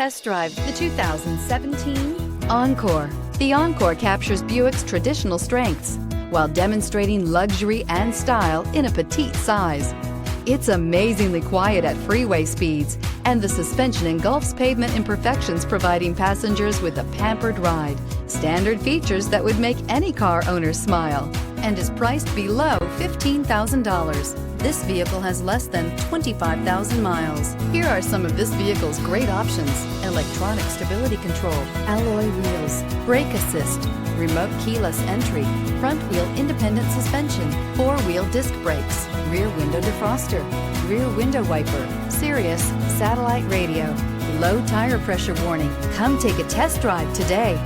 Test drive the 2017 Encore. The Encore captures Buick's traditional strengths while demonstrating luxury and style in a petite size. It's amazingly quiet at freeway speeds, and the suspension engulfs pavement imperfections, providing passengers with a pampered ride. Standard features that would make any car owner smile, and is priced below $15,000. This vehicle has less than 25,000 miles. Here are some of this vehicle's great options: electronic stability control, alloy wheels, brake assist, remote keyless entry, front wheel independent suspension, four-wheel disc brakes, rear window defroster, rear window wiper, Sirius satellite radio, low tire pressure warning. Come take a test drive today.